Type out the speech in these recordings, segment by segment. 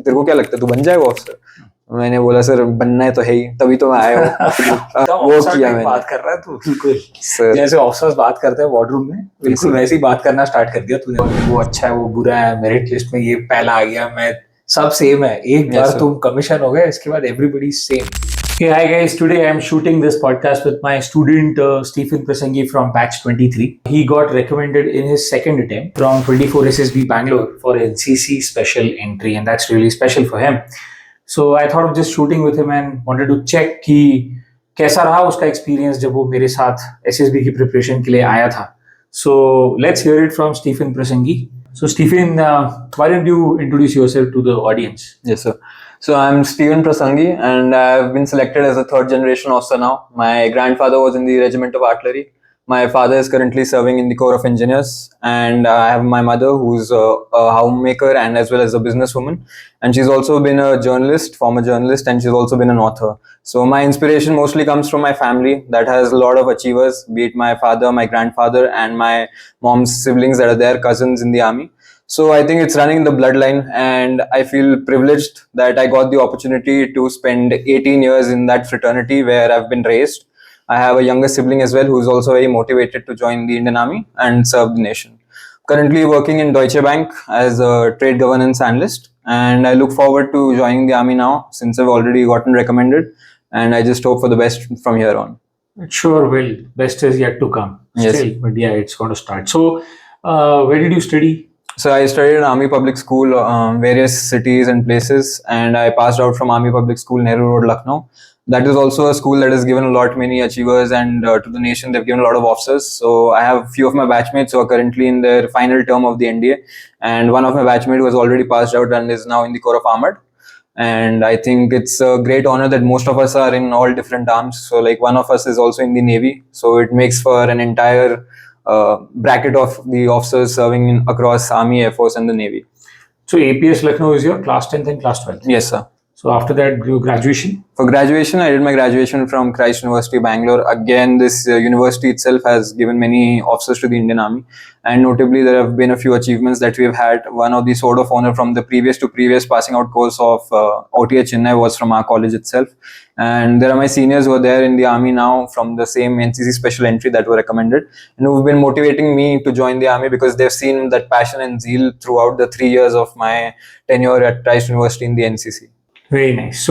तेरे को क्या लगता है तू बन जाएगा ऑफिसर? मैंने बोला सर बनना है तो है ही, तभी तो मैं आया हूँ। वो किया मैंने। बात कर रहा है तू बिल्कुल सर जैसे ऑफिसर्स बात करते हैं वार्डरूम में, बिल्कुल वैसे ही बात करना स्टार्ट कर दिया तूने। वो अच्छा है, वो बुरा है, मेरिट लिस्ट में ये पहला आ गया, मैं सब सेम है। एक बार तुम कमीशन हो गए, इसके बाद everybody same. Hey, hi guys. Today I am shooting this podcast with my student Stephen Prasangi from batch 23. He got recommended in his second attempt from 24 SSB Bangalore for NCC special entry, and that's really special for him. So I thought of just shooting with him and wanted to check कि कैसा रहा उसका experience जब वो मेरे साथ SSB की preparation के लिए आया था. So let's hear it from Stephen Prasangi. So Stephen, why don't you introduce yourself to the audience? Yes, sir. So I'm Stephen Prasangi, and I've been selected as a third generation officer now. My grandfather was in the Regiment of Artillery. My father is currently serving in the Corps of Engineers, and I have my mother who's a homemaker and as well as a businesswoman. And she's also been a journalist, former journalist, and she's also been an author. So my inspiration mostly comes from my family that has a lot of achievers, be it my father, my grandfather, and my mom's siblings that are their cousins in the army. So I think it's running in the bloodline, and I feel privileged that I got the opportunity to spend 18 years in that fraternity where I've been raised. I have a younger sibling as well who's also very motivated to join the Indian Army and serve the nation. Currently working in Deutsche Bank as a trade governance analyst, and I look forward to joining the army now since I've already gotten recommended, and I just hope for the best from here on. Sure, well, best is yet to come. Yes. Still, but yeah, it's going to start. So, where did you study? So I studied in Army Public School, various cities and places, and I passed out from Army Public School, Nehru Road, Lucknow. That is also a school that has given a lot many achievers, and to the nation they've given a lot of officers. So I have few of my batchmates who are currently in their final term of the NDA, and one of my batchmates who has already passed out and is now in the Corps of Armored. And I think it's a great honor that most of us are in all different arms. So like one of us is also in the Navy, so it makes for an entire bracket of the officers serving across Army, Air Force, and the Navy. So APS Lucknow is your class 10th and class 12th? Yes, sir. So after that, your graduation? For graduation, I did my graduation from Christ University, Bangalore. Again, this university itself has given many officers to the Indian Army, and notably there have been a few achievements that we have had. One of the Sword of Honor from the previous to previous passing out course of OTA Chennai was from our college itself. And there are my seniors who are there in the army now from the same NCC special entry that were recommended, and who've been motivating me to join the army because they've seen that passion and zeal throughout the 3 years of my tenure at Christ University in the NCC. Very nice.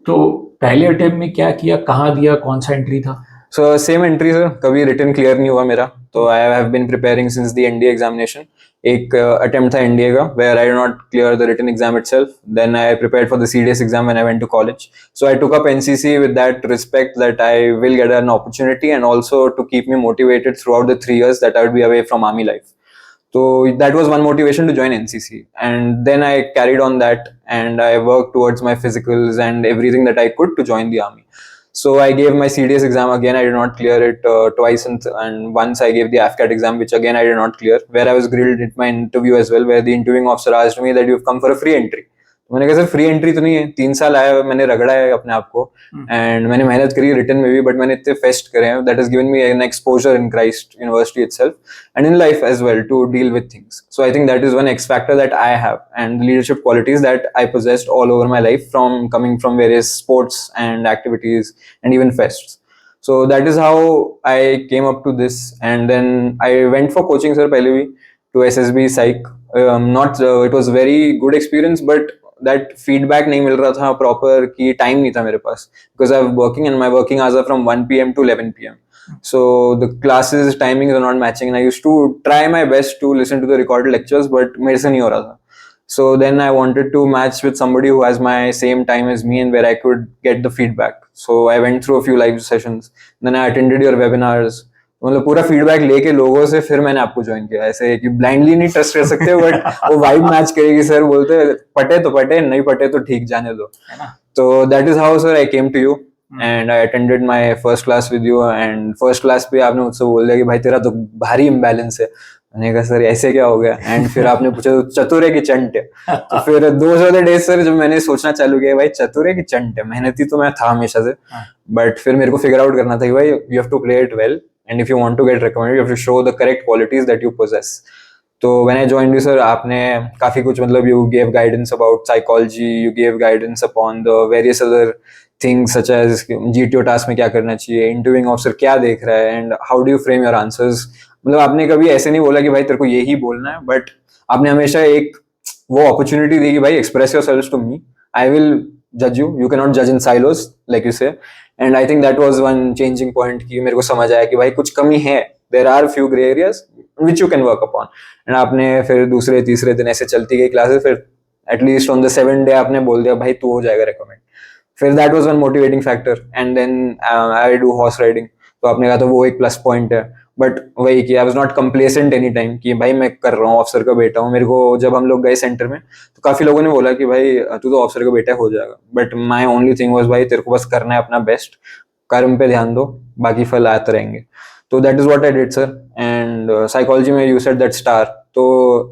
तो पहले attempt में क्या किया, कहाँ दिया, कौन सा entry था? So same entry सर, कभी रिटन क्लियर नहीं हुआ मेरा, तो I have been preparing since the NDA examination. एक attempt था NDA का where I did not clear the written exam itself. Then I prepared for the CDS exam when I went to college. So I took up NCC with that respect that I will get an opportunity, and also to keep me motivated throughout the 3 years that I would be away from army life. So that was one motivation to join NCC, and then I carried on that, and I worked towards my physicals and everything that I could to join the army. So I gave my CDS exam again. I did not clear it twice, and once I gave the AFCAT exam, which again I did not clear. Where I was grilled at my interview as well, where the interviewing officer asked me that you've come for a free entry. मैंने कहा sir free entry तो नहीं है, 3 साल आया मैंने रगड़ा है अपने आप को, एंड मैंने मेहनत करी रिटर्न में भी, बट मैंने इतने फेस्ट करे हैं that has given me an exposure in Christ university itself and in life as well to deal with things. So I think that is one X factor that I have, and leadership qualities that I possessed all over my life from coming from various sports and activities and even fests. So that is how I came up to this, and then I went for coaching sir pehle bhi to SSB Psych. It was very good experience, but that feedback नहीं मिल रहा था proper कि time नहीं था मेरे पास, because I was working and my working hours are from 1 p.m. to 11 p.m. So the classes timings are not matching, and I used to try my best to listen to the recorded lectures, but मेरे से नहीं हो रहा था. So then I wanted to match with somebody who has my same time as me and where I could get the feedback. So I went through a few live sessions, then I attended your webinars. मतलब पूरा feedback लेके लोगों से फिर मैंने आपको join किया. ऐसे कि ब्लाइंडली नहीं ट्रस्ट कर सकते, बट वो वाइब मैच करेगी सर, बोलते पटे तो पटे, नहीं पटे तो ठीक, जाने दो. तो that is how sir I came to you, and I attended my first class with you. And first class पे आपने मुझसे बोल दिया कि भाई तेरा तो भारी इम्बैलेंस है. मैंने कहा सर ऐसे क्या हो गया, एंड फिर आपने पूछा चतुर है कि चंट है. तो फिर those are the days sir जब मैंने सोचना चालू किया भाई चतुर है कि चंट है. मेहनती तो मैं था हमेशा से, बट फिर मेरे को फिगर आउट करना था कि भाई you have to play it well, and if you want to get recommended you have to show the correct qualities that you possess. तो when I joined you sir, आपने काफी कुछ मतलब you gave guidance about psychology, you gave guidance upon the various other things such as GTO task में क्या करना चाहिए, interviewing officer क्या देख रहा है, and how do you frame your answers. मतलब आपने कभी ऐसे नहीं बोला कि भाई तेरे को यही बोलना है, बट आपने हमेशा एक वो अपॉर्चुनिटी दी कि भाई express yourself to me, I will जज यू, यू कैन नॉट जज इन साइलोस लाइक यू से. And I think that was one changing point कि मेरे को समझ आया कि भाई कुछ कमी है, there are few grey areas which you can work upon. एंड आपने फिर दूसरे तीसरे दिन ऐसे चलती गई क्लासेस, फिर at least on the 7th day आपने बोल दिया भाई तू हो जाएगा रिकमेंड. फिर that was one motivating factor. And then I do horse riding, तो आपने कहा तो वो एक प्लस पॉइंट है. बट वही कि I was not complacent any time कि भाई मैं कर रहा हूँ, ऑफिसर का बेटा हूँ. मेरे को जब हम लोग गए सेंटर में तो काफी लोगों ने बोला कि भाई तू तो ऑफिसर का बेटा हो जाएगा, but my only thing was भाई तेरे को बस करना है अपना बेस्ट, कर्म पे ध्यान दो, बाकी फल आते रहेंगे. तो that is what I did sir. And psychology में यू सेड दैट स्टार. तो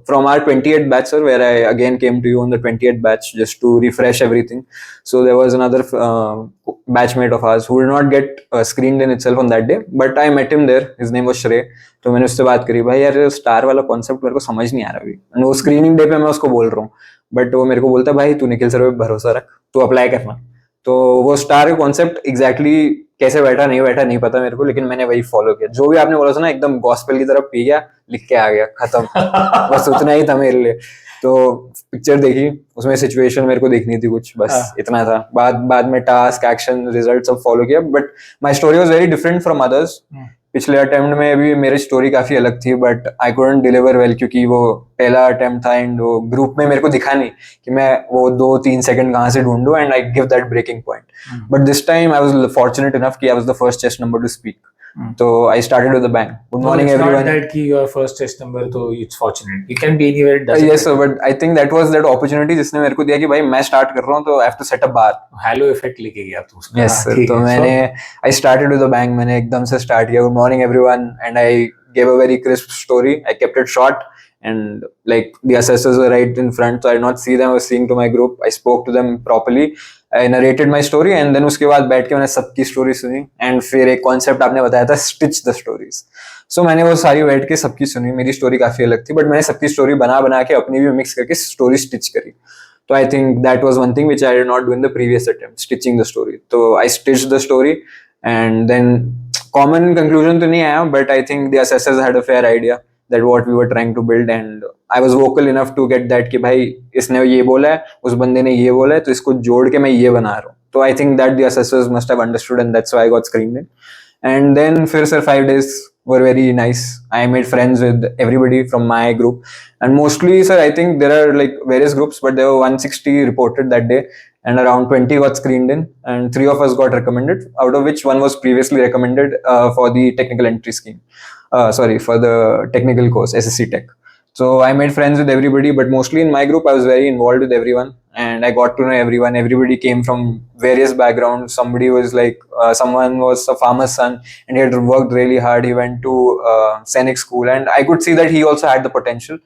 from our 28th batch sir, where I again came to you on the 28th batch just to refresh everything, so there was another batchmate of ours who did not get screened in itself on that day, but I met him there. His name was Shrey. तो मैंने उससे बात करी, भाई यार star वाला concept मेरे को समझ नहीं आ रहा अभी. वो स्क्रीनिंग डे पे मैं उसको बोल रहा हूँ, बट वो मेरे को बोलता है भाई तू निखिल सर पे भरोसा रख, तू अप्लाई करना. तो वो स्टार का कॉन्सेप्ट एग्जैक्टली कैसे बैठा नहीं पता मेरे को, लेकिन मैंने वही फॉलो किया. जो भी आपने बोला था ना, एकदम गॉस्पेल की तरफ पी गया, लिख के आ गया, खत्म. बस उतना ही था मेरे लिए. तो पिक्चर देखी, उसमें सिचुएशन मेरे को देखनी थी कुछ, बस इतना था. बाद में टास्क, एक्शन, रिजल्ट सब फॉलो किया. But my story was very different from others. पिछले अटेम्प्ट में भी मेरी स्टोरी काफी अलग थी, but I couldn't deliver well, क्योंकि वो पहला अटेम्प्ट था एंड वो ग्रुप में मेरे को दिखा नहीं कि मैं वो 2-3 सेकंड कहाँ से ढूंढूं and I give that breaking point. But this time I was fortunate enough कि I was the first chest number to speak. So I started with a bang. Good morning, everyone. It's not that कि your first test number, तो it's fortunate. You can be anywhere. Yes, sir. But I think that was that opportunity जिसने मेरे को दिया कि भाई मैं start कर रहा हूँ, तो I have to set a bar. Halo effect लेके गया तू उसका. Yes, sir. तो मैंने I started with a bang. मैंने एकदम से start किया. Good morning, everyone. And I gave a very crisp story. I kept it short. And like the assessors were right in front, so I did not see them. I was seeing to my group. I spoke to them properly. I narrated my story, and then उसके बाद बैठ के मैंने सबकी story सुनी. And फिर एक concept आपने बताया था, स्टिच द स्टोरीज. सो मैंने वो सारी बैठ के सबकी सुनी. मेरी स्टोरी काफी अलग थी, बट मैंने सबकी स्टोरी बना के अपनी भी मिक्स करके स्टोरी स्टिच करी. तो I think that was one thing which I did not do in the previous attempt, stitching the story. तो I stitch the story and then common conclusion तो नहीं आया, but I think the assessors had a fair idea that what we were trying to build, and I was vocal enough to get that कि भाई इसने ये बोला है, उस बंदे ने ये बोला है, तो इसको जोड़ के मैं ये बना रहा हूँ. तो I think that the assessors must have understood, and that's why I got screened in. And then फिर sir 5 days were very nice. I made friends with everybody from my group, and mostly sir I think there are like various groups, but there were 160 reported that day, and around 20 got screened in, and 3 of us got recommended, out of which one was previously recommended for the technical entry scheme. For the technical course, SSC Tech. So I made friends with everybody, but mostly in my group, I was very involved with everyone, and I got to know everyone. Everybody came from various backgrounds. Somebody was like, someone was a farmer's son, and he had worked really hard. He went to Scenic school, and I could see that he also had the potential,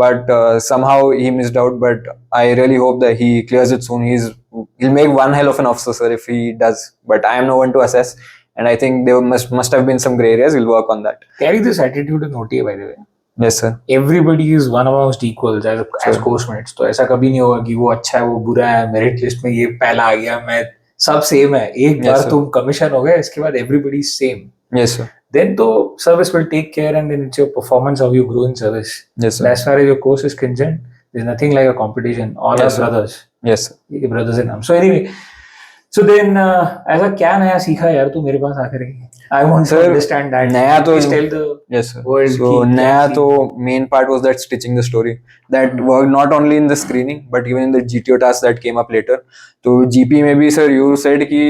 but somehow he missed out. But I really hope that he clears it soon. He'll make one hell of an officer, sir, if he does. But I am no one to assess. And I think there must have been some gray areas. We'll work on that. Carry this attitude in OTA, by the way. Yes, sir. Everybody is one amongst equals as course mates. तो ऐसा कभी नहीं होगा कि वो अच्छा है, वो बुरा है, मेरिट लिस्ट में ये पहला आ गया, मैं सब सेम है. एक बार तुम कमीशन हो गए, इसके बाद everybody is same. Yes, sir. Then तो service will take care, and then it's your performance, how you grow in service. Yes, sir. As far as your course is concerned, there's nothing like a competition. All are brothers. Yes, sir. ये brothers in arms. So anyway. So then, ऐसा क्या नया सीखा यार तू मेरे पास आकर के? I want to understand that. नया तो tell the yes sir. world. So नया तो main part was that stitching the story that worked not only in the screening but even in the GTO task that came up later. तो GP में भी sir you said कि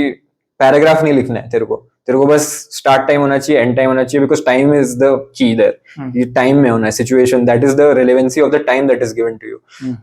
paragraph नहीं लिखना है तेरे को बस स्टार्ट टाइम होना चाहिए, एंड टाइम होना चाहिए, because time is the key there. ये टाइम में होना है, situation, that is the relevancy of the time that is given to you.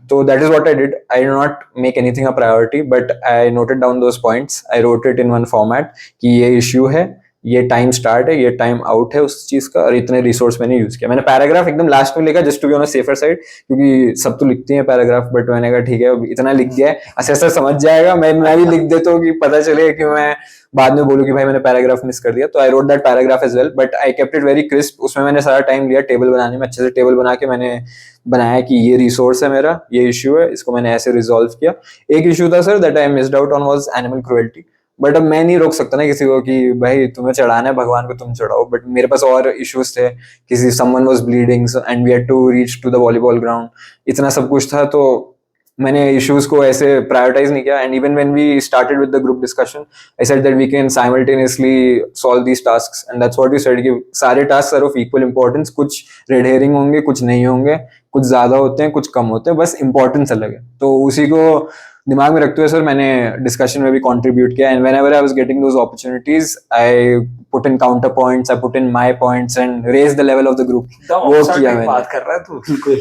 तो that is what I did. I did not make anything a priority, but I noted down those points. I wrote it in one format कि ये issue है, ये time start है, ये time out है उस चीज का, और इतने रिसोर्स मैंने यूज किया। मैंने पैराग्राफ एकदम लास्ट में लिखा just to be on a safer side, क्योंकि सब तो लिखते हैं पैराग्राफ, बट मैंने कहा ठीक है अब इतना लिख दिया है, असेसर समझ जाएगा, मैं भी लिख देता हूँ कि पता चले कि मैं बाद में बोलूँ कि भाई मैंने पैराग्राफ मिस कर दिया। तो I wrote that paragraph as well, but I kept it very crisp. उसमें मैंने सारा टाइम लिया टेबल बनाने में, अच्छे से टेबल बना के मैंने बनाया कि ये रिसोर्स है मेरा, ये इशू है, इसको मैंने ऐसे रिजॉल्व किया। एक इशू था sir that I missed out on was animal cruelty, but अब मैं नहीं रोक सकता ना किसी को कि भाई तुम्हें चढ़ाना है भगवान को तुम चढ़ाओ, बट मेरे पास और इश्यूज थे, किसी someone was bleeding and we had to reach to the volleyball ground, इतना सब कुछ था। तो मैंने इश्यूज को ऐसे प्रायोरिटाइज नहीं किया, and even when we started with the group discussion I said that we can simultaneously solve these tasks, and that's what we said कि सारे task are of equal importance, कुछ रेड हेयरिंग होंगे, कुछ नहीं होंगे, कुछ ज्यादा होते हैं, कुछ कम होते हैं, बस इंपॉर्टेंस अलग है। तो उसी को दिमाग में रखते हुए सर मैंने डिस्कशन में भी कंट्रीब्यूट किया, and whenever I was getting those opportunities I put in counter points, I put in my points and raise the level of the group. वो किया मैंने। बात कर रहा है तू बिल्कुल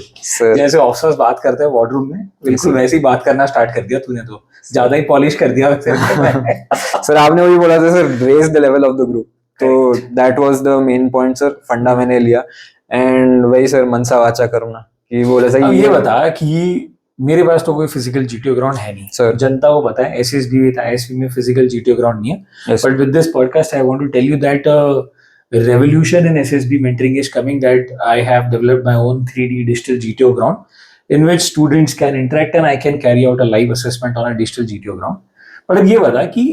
जैसे ऑफिसर्स बात करते हैं वार्डरूम में, बिल्कुल वैसे ही बात करना स्टार्ट कर दिया तूने, तो ज्यादा ही पॉलिश कर दिया सर आपने वही बोला था sir, raise the level of the group, तो that was the main point sir, फंडा मैंने लिया। एंड वही सर मनसा वाचा करुणा कि बोले सर ये बता कि मेरे पास तो कोई फिजिकल जीटीओ ग्राउंड है नहीं सर, जनता को पता है, एसएसबी विद आईएसबी में फिजिकल जीटीओ ग्राउंड नहीं है, but with this podcast I want to tell you that revolution in SSB mentoring is coming, that I have developed my own 3D digital GTO ground in which students can interact and I can carry out a live assessment on a digital GTO ground. but अब ये बता कि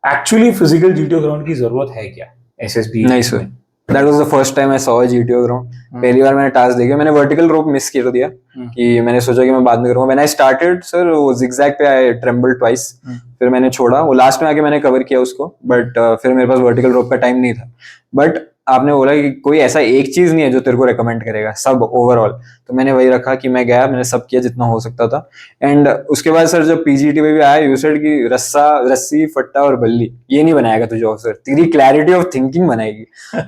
actually physical GTO ground की जरूरत है क्या SSB? नहीं sir, that was the first time I saw a GTO ground. पहली बार मैंने टास्क देखा, मैंने वर्टिकल रोप मिस कर दिया कि मैंने सोचा कि मैं बाद में करूंगा। When I started सर वो zigzag पे I trembled twice, फिर मैंने छोड़ा, वो लास्ट में आके मैंने कवर किया उसको, बट फिर मेरे पास वर्टिकल रोप का टाइम नहीं था। बट आपने बोला कि कोई ऐसा एक चीज नहीं है जो तेरे को रेकमेंड करेगा, सब ओवरऑल, तो मैंने वही रखा कि मैं गया, मैंने सब किया जितना हो सकता था। एंड उसके बाद सर जब पीजीटी में भी आया, यू सेड कि रस्सी फट्टा और बल्ली ये नहीं बनाएगा तुझे ऑफिसर, तेरी क्लैरिटी ऑफ थिंकिंग बनाएगी।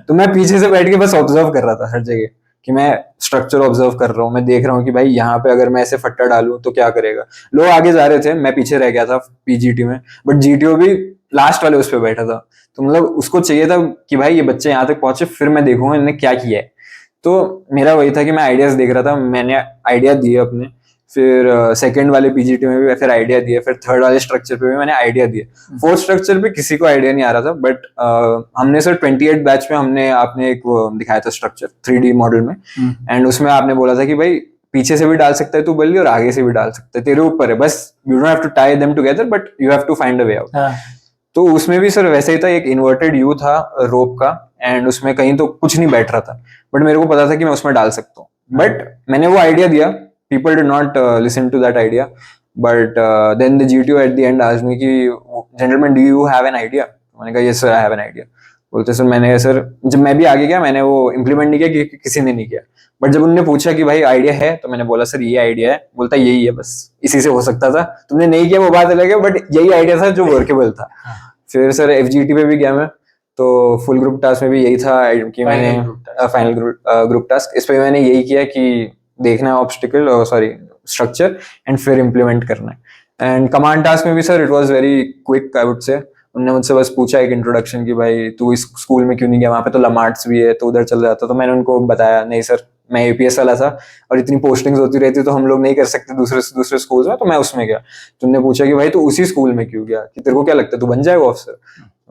तो मैं पीछे से बैठ के बस ऑब्जर्व कर रहा था हर जगह कि मैं स्ट्रक्चर ऑब्जर्व कर रहा हूँ, मैं देख रहा हूँ कि भाई यहाँ पे अगर मैं ऐसे फट्टा डालूं तो क्या करेगा। लोग आगे जा रहे थे, मैं पीछे रह गया था पीजीटी में, बट जीटीओ भी लास्ट वाले उस पर बैठा था। तो मतलब उसको चाहिए था कि भाई ये बच्चे यहाँ तक पहुंचे, फिर मैं देखूंगा इन्होंने क्या किया है। तो मेरा वही था कि मैं आइडियाज देख रहा था, मैंने आइडिया दिए अपने, फिर सेकंड वाले पीजीटी में भी फिर आइडिया दिए, फिर थर्ड वाले स्ट्रक्चर पे भी मैंने आइडिया दिए। फोर्थ स्ट्रक्चर पे किसी को आइडिया नहीं आ रहा था, बट हमने सर 28 बैच में हमने आपने एक वो दिखाया था स्ट्रक्चर 3D मॉडल में, एंड उसमें आपने बोला था कि भाई पीछे से भी डाल सकता है तू बल्ली और आगे से भी डाल सकता है, तेरे ऊपर है, बस you don't have to tie them together but you have to find a way out. तो उसमें भी सर वैसे ही था, एक इन्वर्टेड यू था रोप का, एंड उसमें कहीं तो कुछ नहीं बैठ रहा था, बट मेरे को पता था कि मैं उसमें डाल सकता हूँ। बट मैंने वो आइडिया दिया, people did not listen to that idea, but then the GTO at the end asked me कि gentleman do you have an idea? मैंने कहा yes sir I have an idea. बोलते सर मैंने sir जब मैं भी आगे गया मैंने वो इम्प्लीमेंट नहीं किया, किसी ने नहीं किया, बट जब उन्होंने पूछा कि भाई आइडिया है तो मैंने बोला सर ये आइडिया है। बोलता यही है, बस इसी से हो सकता था, तुमने नहीं किया वो बात अलग है, बट यही आइडिया था जो वर्केबल था। फिर सर एफजीटी पे भी गया मैं, तो फुल ग्रुप टास्क में भी यही था कि मैंने फाइनल ग्रुप टास्क, इस पे मैंने यही किया कि देखना है ऑब्स्टिकल सॉरी स्ट्रक्चर एंड फिर इम्प्लीमेंट करना है। एंड कमांड टास्क में भी sir it was very quick I would say. उन्होंने मुझसे बस पूछा एक इंट्रोडक्शन कि भाई तू इस स्कूल में क्यों नहीं गया, वहाँ पे तो लमार्ट्स भी है तो उधर चल जाता। तो मैंने उनको बताया नहीं सर मैं एपीएस वाला था और इतनी पोस्टिंग्स होती रहती तो हम लोग नहीं कर सकते दूसरे स्कूल में, तो मैं उसमें गया। तुमने पूछा कि भाई तू उसी स्कूल में क्यों गया, कि तेरे को क्या लगता है तू बन जाएगा ऑफिसर?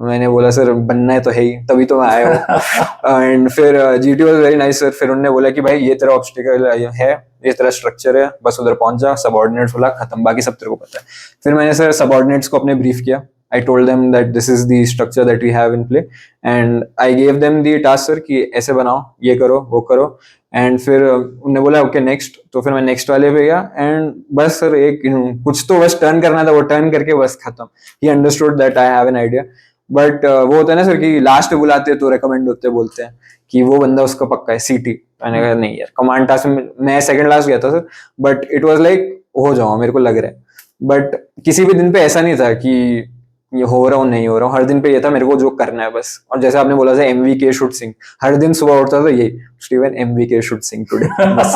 मैंने बोला सर बनना है तो है ही, तभी तो मैं आया हूँ। एंड फिर GT was very nice sir. फिर उन्होंने बोला कि भाई ये तेरा ऑब्स्टिकल है, ये तेरा स्ट्रक्चर है, बस उधर पहुंच जा, सबऑर्डिनेट्स बोला खत्म, बाकी सब तेरे को पता है। फिर मैंने सर सबऑर्डिनेट्स को अपने ब्रीफ किया, I told them that this is the structure that we have in play and I gave them the task sir कि ऐसे बनाओ, ये करो, वो करो। एंड फिर उन्होंने बोला ओके नेक्स्ट, तो फिर मैं नेक्स्ट वाले पे गया एंड बस सर एक कुछ तो बस टर्न करना था, वो टर्न करके बस खत्म। He understood that I have an idea but वो होता है ना सर कि लास्ट बुलाते हैं तो रेकमेंड होते बोलते हैं कि वो बंदा उसका पक्का है सीटी। मैंने कहा नहीं यार, कमांड टास्क में मैं सेकंड लास्ट गया था sir, but it was like हो जाऊंगा मेरे को लग रहा है। बट किसी भी दिन पे ऐसा नहीं था कि ये हो रहा हूँ नहीं हो रहा हूँ, हर दिन पे ये था मेरे को जो करना है बस। और जैसे आपने बोला था MVK शुड सिंग, हर दिन सुबह उठता था यही Steven MVK should sing today, बस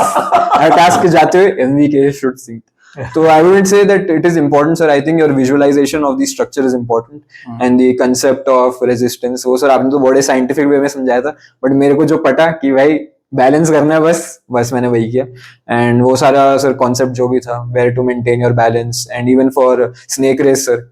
हर टास्क जाते हुए MVK should Singh. So I wouldn't say that it is important, sir. I think your visualization of the structure is important and the concept of resistance. वो sir आपने तो बड़े scientific way में समझाया था, बट मेरे को जो पता कि भाई बैलेंस करना है, बस मैंने वही किया. एंड वो सारा सर कॉन्सेप्ट जो भी था, where to maintain your balance, and even for snake race sir,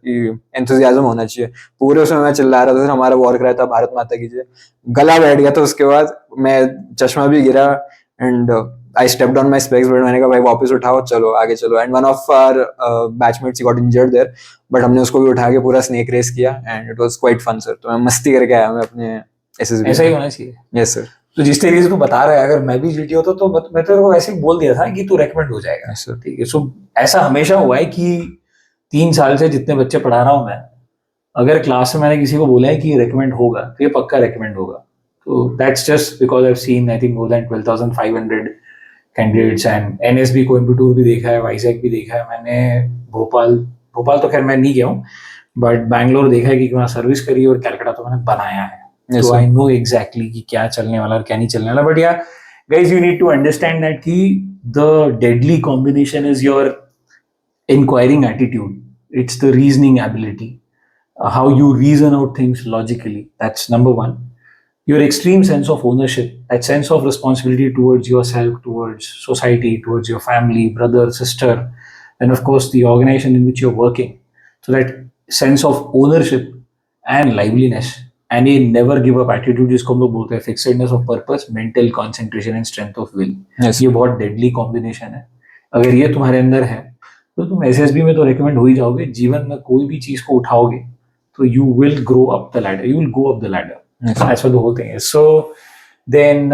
enthusiasm होना चाहिए. पूरे उसमें मैं चिल्ला रहा था सर, हमारा वॉर कराया था भारत माता की जय, गला बैठ गया था. उसके बाद मैं चश्मा भी गिरा and I stepped on my specs, but मैंने कहा भाई वापस उठाओ, चलो आगे चलो. And one of our batchmates got injured there, but हमने उसको भी उठा के पूरा स्नेक रेस किया and it was quite fun sir. तो मैं मस्ती करके आया मैं अपने एसएसबी. ऐसा ही होना चाहिए. Yes sir. तो जिस तरीके से तू बता रहा है, अगर मैं भी जीटी होता तो मैं तेरे को ऐसे ही बोल दिया था कि तू रेकमेंड हो जाएगा. Yes, sir. ठीक है. सो ऐसा हमेशा हुआ है कि 3 साल से जितने बच्चे पढ़ा रहा हूँ मैं, अगर क्लास में मैंने किसी को बोला है कि रेकमेंड होगा तो ये पक्का रेकमेंड होगा. तो that's just because I have seen I think more than 12,500 candidates and NSB Coimbatore भी देखा है, वाइजैक भी देखा है मैंने, भोपाल तो खैर मैं नहीं गया हूँ, बट बैंगलोर देखा है कि वहाँ सर्विस करी, और कैलकाटा तो मैंने बनाया है. Yes, तो sir. आई नो एग्जैक्टली कि क्या चलने वाला और क्या नहीं चलने वाला. But ya guys, you need to understand that कि the deadly combination is your inquiring attitude. It's the reasoning ability, how you reason out things logically. That's number one. Your extreme sense of ownership, that sense of responsibility towards yourself, towards society, towards your family, brother, sister, and of course the organization in which you're working. So that sense of ownership and liveliness, and a never give up attitude, जिसको हम लोग बोलते हैं fixedness of purpose, mental concentration and strength of will. Yes. ये बहुत deadly combination है. अगर ये तुम्हारे अंदर है तो तुम एसएसबी में तो रेकमेंड हो ही जाओगे. जीवन में कोई भी चीज को उठाओगे तो you will grow up the ladder, you will go up the ladder. That's what the whole thing is. So then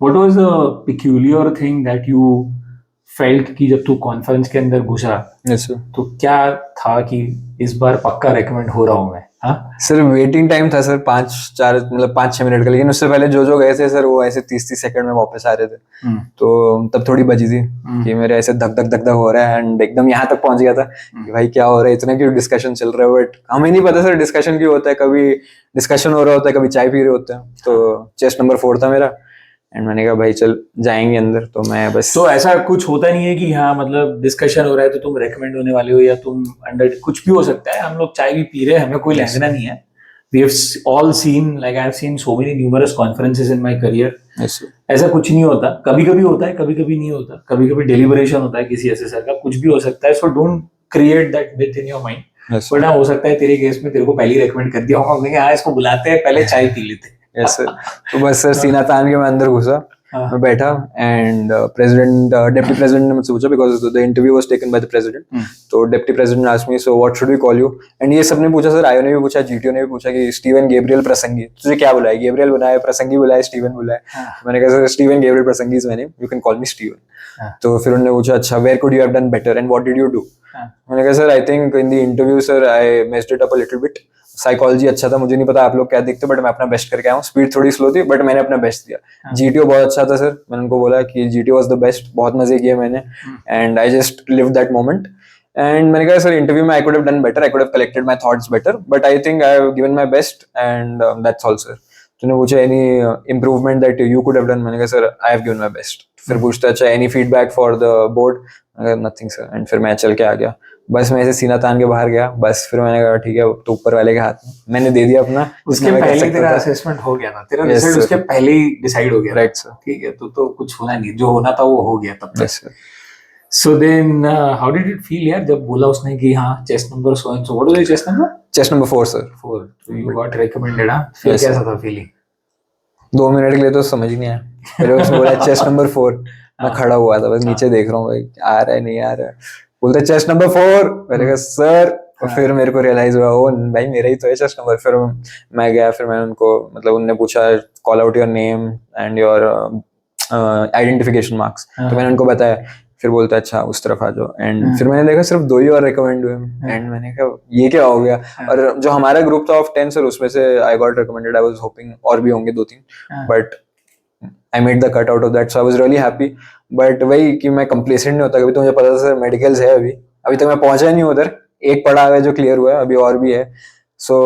what was the peculiar thing that you felt कि जब तू कॉन्फ्रेंस के अंदर घुसा, Yes, sir. तो क्या था कि इस बार पक्का रेकमेंड हो रहा हूँ मैं? हाँ, सर वेटिंग टाइम था सर 5-6 मिनट का, लेकिन उससे पहले जो गए थे सर वो ऐसे 30 सेकंड में वापस आ रहे थे. तो तब थोड़ी बची थी कि मेरे ऐसे धक धक धक धक हो रहा है, एंड एकदम यहाँ तक पहुंच गया था कि भाई क्या हो रहा है, इतना क्यों डिस्कशन चल रहा है. बट हमें नहीं पता सर डिस्कशन क्यों होता है. कभी डिस्कशन हो रहा होता है, कभी चाय पी रहे होते हैं. तो चेस्ट नंबर 4 था मेरा, एंड मैंने कहा भाई चल जाएंगे अंदर. तो मैं बस, तो ऐसा कुछ होता नहीं है कि हाँ मतलब डिस्कशन हो रहा है तो तुम रेकमेंड होने वाले हो, या तुम अंडर, कुछ भी हो सकता है. हम लोग चाय भी पी रहे हैं, हमें कोई लेना नहीं है. We have all seen, like I have seen so many numerous conferences in my career. Yes, sir. ऐसा कुछ नहीं होता. कभी कभी होता है, कभी कभी नहीं होता. कभी कभी डेलिबरेशन होता है किसी एसेसर का, कुछ भी हो सकता है. So don't create that myth in your mind. Yes, sir. But हाँ, हो सकता है तेरे केस में तेरे को पहले ही रेकमेंड कर दिया होगा कि हाँ इसको बुलाते हैं, पहले चाय पी लेते. Yes, sir. तो बस सर सीना तान के मैं अंदर घुसा, मैं बैठा, एंड डेप्टी प्रेसिडेंट ने मुझसे पूछा, because the interview was taken by the president. तो deputy president asked me, so what should we call you. And ये सबने पूछा सर, आयो ने भी पूछा, जीटीओ ने भी पूछा कि स्टीवन गैब्रियल प्रसंगी, तुझे क्या बुलाए, गैब्रियल बुलाए, प्रसंगी बुलाए, स्टीवन बुलाए. मैंने कहा sir Steven Gabriel Prasangi is my name, you can call me Steven. तो फिर उन्होंने पूछा अच्छा where could you have done better and what did you do. मैंने कहा sir I think in the interview sir I messed it up a little bit. Psychology अच्छा था, मुझे नहीं पता आप लोग क्या देखते, बट मैं अपना बेस्ट करके आया हूँ. स्पीड थोड़ी स्लो थी बट मैंने अपना बेस्ट दिया. जीटीओ बहुत अच्छा था सर, मैंने उनको बोला कि जीटीओ वाज द बेस्ट, बहुत मजे किए मैंने, and I just live that moment. And मैंने कहा सर इंटरव्यू में I could have done better, I could have collected my thoughts better, but I think I have given my best and that's all sir. तूने पूछा any improvement that you could have done, मैंने कहा sir I have given my best. फिर पूछता अच्छा any feedback for the board, nothing sir. And फिर मैं चल के आ गया. बस मैं ऐसे सीना तान के बाहर गया. बस फिर मैंने कहा ठीक है तो ऊपर वाले के हाथ में, मैंने दे दिया अपना. उसके पहले तेरा असेसमेंट हो गया था, तेरा Yes, रिजल्ट sir. उसके पहले ही डिसाइड हो गया. Right sir. ठीक है, तो कुछ होना नहीं, जो होना था वो हो गया तब तक. Yes sir. So then how did it feel यार जब बोला उसने कि हाँ chest number so and so, what was your chest number? Chest number 4 sir. 4. तो यू गॉट रिकमेंडेड. हां, फिर Yes, कैसा था फीलिंग? 2 मिनट के लिए तो समझ ही नहीं आया. पहले उसने बोला चेस्ट नंबर 4, मैं खड़ा हुआ था बस नीचे देख रहा हूँ भाई आ रहा है नहीं आ रहा है. बोलते चेस्ट नंबर 4, मैंने कहा सर. और फिर मेरे को रियलाइज हुआ ओ भाई मेरा ही तो है चेस्ट नंबर. फिर मैं गया, फिर मैंने उनको मतलब उन्होंने पूछा call out your name and your identification marks. तो मैंने उनको बताया. फिर बोलता अच्छा उस तरफ आ जाओ. एंड फिर मैंने देखा सिर्फ 2 ही और रिकमेंड हुए. एंड मैंने कहा ये क्या हो गया. और जो हमारा ग्रुप था ऑफ 10 सर, उसमें से I got recommended. I was hopping और भी होंगे 2-3, but I made the cut out of that, so I was really happy. But वही कि मैं complacent नहीं होता कभी. तो मुझे पता था सर मेडिकल्स है, अभी तक मैं पहुंचा नहीं उधर. एक पढ़ा है जो क्लियर हुआ है, अभी और भी है. सो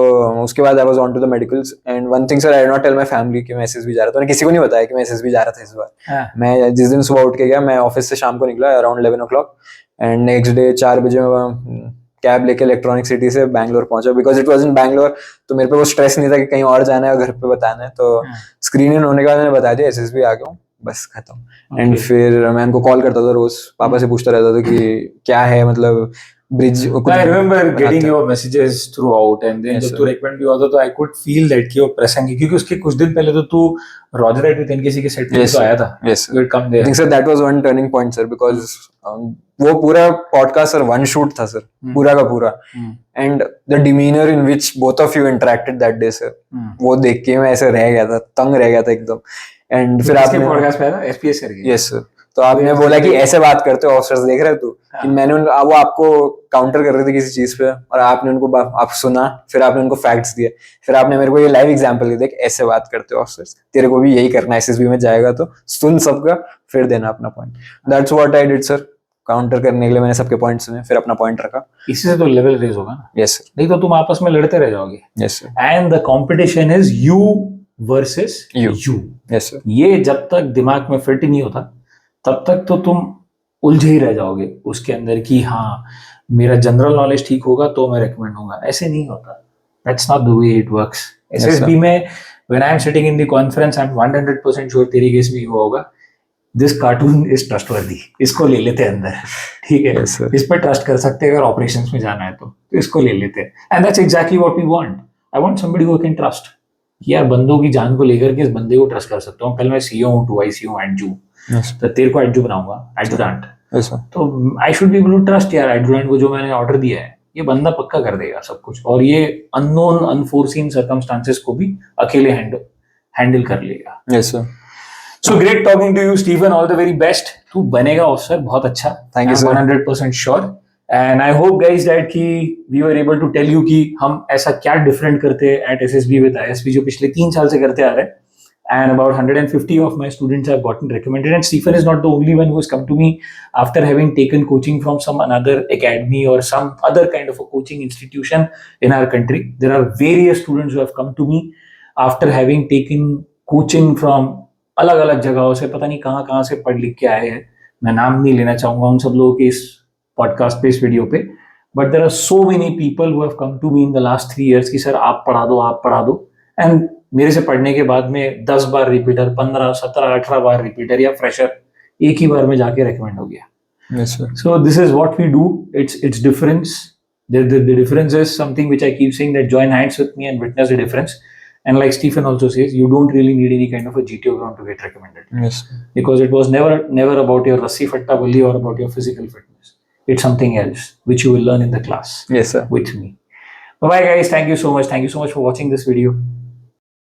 उसके बाद I was on to the medicals and one thing sir, I did not tell my family कि मैं एसएसबी जा रहा था. मैंने किसी को नहीं बताया कि मैं एसएसबी जा रहा था इस बार. हाँ. मैं जिस दिन सुबह उठ के गया, मैं ऑफिस से शाम को निकला around 11 o'clock and next day 4 बजे मैं कैब लेके इलेक्ट्रॉनिक सिटी से बैंगलोर पहुंचा because it was in Bangalore. तो मेरे पे वो स्ट्रेस नहीं था कि कहीं और जाना है और घर पे बताना है. तो स्क्रीन इन होने के बाद मैंने बता दिया एसएसबी आ गया हूँ, बस खत्म. एंड फिर मैं उनको कॉल करता था रोज, पापा से पूछता रहता था कि क्या है, मतलब bridge. I remember getting your messages throughout and then जब तू recommend भी होता तो I could feel that कि वो pressing है, क्योंकि उसके कुछ दिन पहले तो तू Roger Rabbit with NKC के सेट पे तो आया था. Yes, you had come there. I think sir that was one turning point sir because वो पूरा podcast sir one shoot था sir, पूरा का पूरा. And the demeanor in which both of you interacted that day sir, वो देख के मैं ऐसे रह गया था, तंग रह गया था एकदम. And फिर आपने podcast पे आया था SPS करके. Yes sir. तो आपने बोला कि ऐसे बात करते हो ऑफिसर्स, देख रहे हो तू कि मैंने वो आपको काउंटर कर रहे थे किसी चीज पे और आपने उनको आप सुना, फिर आपने उनको फैक्ट्स दिए, फिर आपने मेरे को ये लाइव एग्जांपल दिया कि ऐसे बात करते हो ऑफिसर्स, तेरे को भी यही करना है एसएसबी में जाएगा तो सुन सबका फिर देना अपना point. That's what I did sir. Counter करने के लिए मैंने सबके पॉइंट सुने, फिर अपना पॉइंट रखा. इसी से तो लेवल रेज होगा ना. Yes sir. नहीं तो तुम आपस में लड़ते रह जाओगे. Yes sir. And the competition is you versus you. Yes sir. ये जब तक दिमाग में फिट नहीं होता तब तक तो तुम उलझे ही रह जाओगे उसके अंदर कि हाँ मेरा जनरल नॉलेज ठीक होगा तो मैं रेकमेंड होगा. ऐसे नहीं होता. That's not the way it works. SSB में when I am sitting in the conference I am 100% sure तेरी केस में हुआ होगा दिस कार्टून इज ट्रस्टवर्दी, इसको ले लेते हैं अंदर. ठीक है. इस पर ट्रस्ट कर सकते हैं अगर ऑपरेशंस में जाना है तो इसको ले लेते हैं. And that's exactly what we want. I want somebody who can trust. यार बंदों की जान को लेकर के इस बंदे को ट्रस्ट कर सकता हूँ. कल मैं सीईओ हूँ 2IC हूँ एडजू, तो तेरे को एडजू बनाऊंगा, एडजुटेंट. तो I should be able to trust यार एडजुटेंट को, जो मैंने ऑर्डर दिया है ये बंदा पक्का कर देगा सब कुछ और ये अननोन अनफोर्सीन सर्कमस्टांसेस को भी अकेले हैंडल कर लेगा. Yes sir. So great talking to you Stephen. All the very best. तू बनेगा ऑफिसर बहुत अच्छा. Thank you sir. 100% sure. And I hope guys that कि we were able to tell you कि हम ऐसा क्या डिफरेंट करते हैं एट एसएसबी विद आईएसबी जो पिछले 3 साल से करते आ रहे हैं. And about 150 of my students have gotten recommended. And Stephen is not the only one who has come to me after having taken coaching from some another academy or some other kind of a coaching institution in our country. There are various students who have come to me after having taken coaching from अलग-अलग जगहों से, पता नहीं कहाँ से पढ़ लिख के आए हैं. मैं नाम नहीं लेना चाहूँगा उन सब लोगों के इस पॉडकास्ट पे, इस वीडियो पे. But there are so many people who have come to me in the last 3 years कि सर आप पढ़ा दो. And मेरे से पढ़ने के बाद में 10 बार रिपीटर, 15, 17, 18 बार रिपीटर या फ्रेशर एक ही बार में जाके रेकमेंड हो गया. Yes sir. So this is what we do. It's difference. The difference is something which I keep saying, that join hands with me and witness the difference. And like Stephen also says, you don't really need any kind of a GTO ground to get recommended. Yes. Because it was never about your rassi fatta bulli or about your physical fitness. It's something else which you will learn in the class. Yes sir. With me. Bye bye guys. Thank you so much. Thank you so much for watching this video.